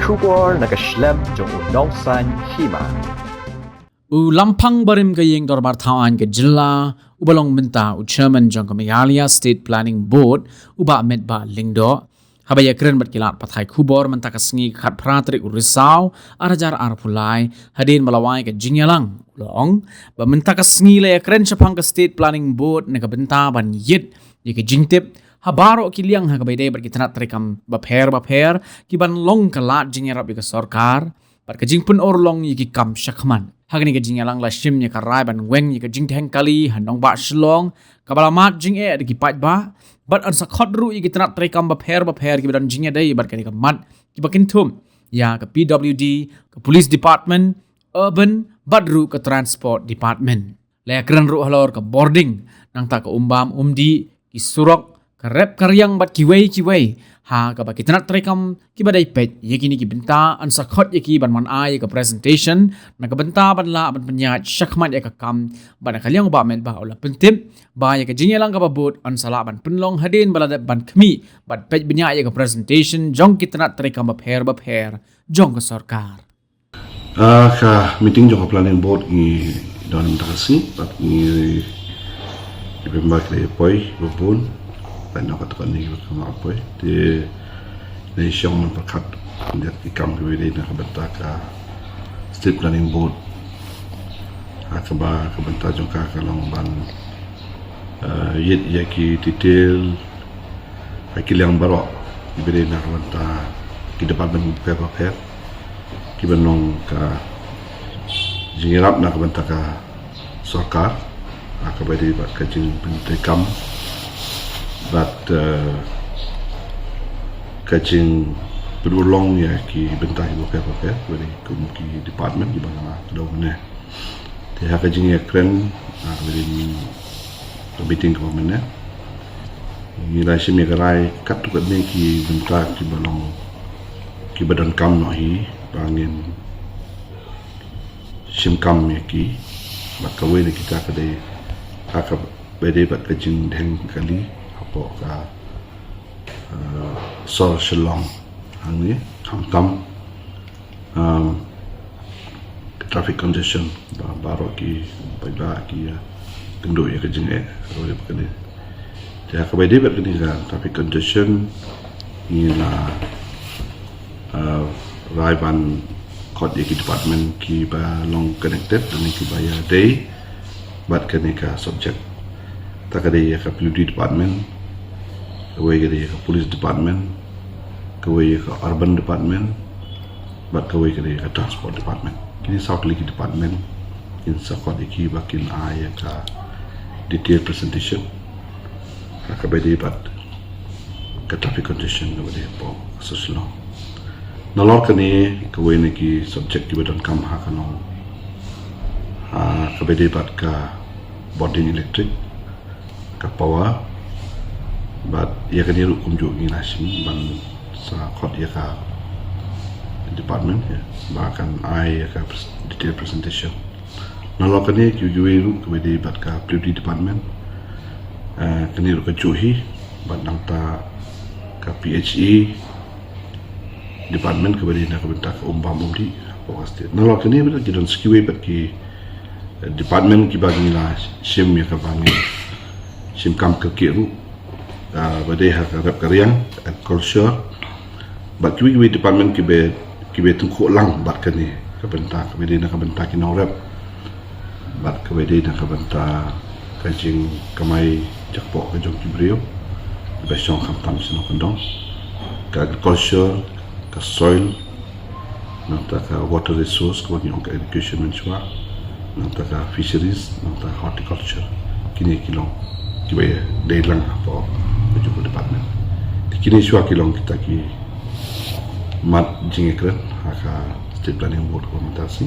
kubor nakaslem jong unongsan hima. Lampang barim kayeng dorbar tawan ke jilla ubalong menta chairman jong Meghalaya State Planning Board uba met ba lingdo habaya keren bat kilat pathai kubor menta kasngi khat pratrik urisau arajar arpulai hadin malawai ke jinyalang ulong ba menta kasngi le keren chapang ke State Planning Board ne ka benta ban yit ye ke jingtip habaro kiliang ha kabayde bat kitana trekam bapher ki ban long kalat jingyarap ke sarkar bat ke jingpun orlong ye ki kam shakman hagni ke jingalang la shim ye karai ban weng ye ke jing theng kali hanong ba shlong kabalamat jing e de ki pat ba but an sakhot ru ye kitna trekam ba pher ki ban jing dai bar kani ka mat ki bakin thum ya ke PWD ke police department urban badru ke transport department le kran ru halor ke boarding nang ta ke umbam umdi ki surok ke rep karyang bat ki wei ha ka ba kitna trekam ki badai pet ye kini ki benta an sakhot ye ki ban man ai ka presentation na ka benta ban la ban penyat syakmat ye ka kam ban kalyang ba men ba ola pentim ba ye ka jingelang ka babut an sala ban penlong hadin bala ban khmi bat pet benya ye ka presentation jong kitna trekam ba pher jong ka sarkar ka meeting jong planning board ni dalam takasi bat ni ibembak le poi bopun nak katakan ni sama apa di nation memperkat dia ikam kewiri nak bentak State Planning Board akaba kebentak jongka kalong ban yit yaki detail akil yang baru diberi nak bentak di department paper ki benong ka jingirap nak bentak sarkar akaba di bat kajing pentekam but kacing berulong ya ki bentah ibu paper dari kumki department di bawah daun ne dia kacing ya keren dari meeting ke mana ni rasa mi gerai kat tu kat ni ki bentah ki balong ki badan kam no hi bangin sim kam ya ki bakawe ni kita kadai akab bede bat kacing deng kali ka sol shalom hangi kam traffic congestion baru ki pada ki tendo ya ke jenge ro ya kene dia ka bede bet ni ga traffic congestion ni la raiban kod ya ki department ki ba long connected dan ki ba ya day bat kene ka subject tak ada ya ka PWD department kawai ke police department, kawai ke urban department, bat kawai ke transport department. Kini South Lake department, in sakot iki bakin ayah ke detail presentation. Kabai dia bat ke traffic condition kawai dia po sesuatu. Nalor kini kawai ni ki subject ki badan kam hakanong. Kabai dia bat ke boarding electric, ke power. But ia kena rukum juga ni nasi ban sakot ia ka department ya bahkan ai ka detail presentation nalo kena QUA ru kepada bat ka PWD department kena ru ka juhi bat nang ta ka PHE department kepada nak bentak umbam umdi pasti nalo kena betul kita SQA bat ki department ki bagi la sim ya ka bangi sim kam ke kiru badai harap karyang and culture but kiwi department kibe tungku lang bat kani kabentak kibe nak kabentak kinau rap bat kibe nak kabentak kajing kamai jakpok kajong kibrio besong kamtam sino kendong ka agriculture ka soil nanta ka water resource ko ni ka education menchua nanta ka fisheries nanta horticulture kini kilong kibe dai lang apa juga department. Kini suah kilong kita ki mat jingekren haka State Planning Board komentasi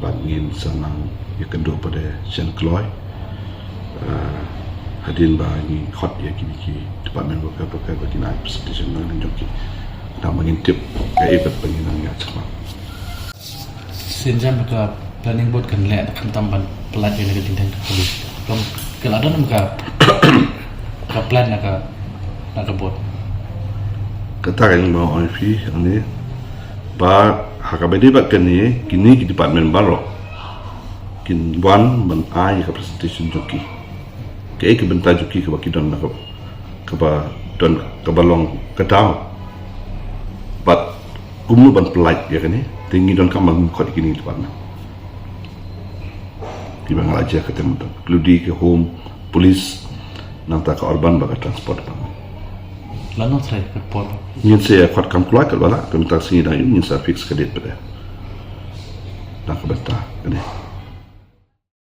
bangin senang ya kendo pada Saint Cloy hadin bagi hot ya kini ki department beberapa bagi naik presentation dengan joki dan mengintip kaibat penginan ya cepat. Sinjam ke Planning Board kan lihat akan tambahan pelat yang negatif dan polis. Kalau ada nama ka plan nak board kata yang mau OIP ini ba hakabedi ba kini kini ki department baro kin wan ban ai ka presentation joki ke ek benta joki ka bakidon na ka ba don ka balong ka tao but kumnu ban polite ya kini tinggi don kamang ko kini department di bang aja ketemu kludi ke home police nanta ka urban ba ka transport ba Lalu saya ke port. Ingin saya kuat kam keluar kalau lah kami tak sini dah ingin saya fix ke date pada nak kebeta ini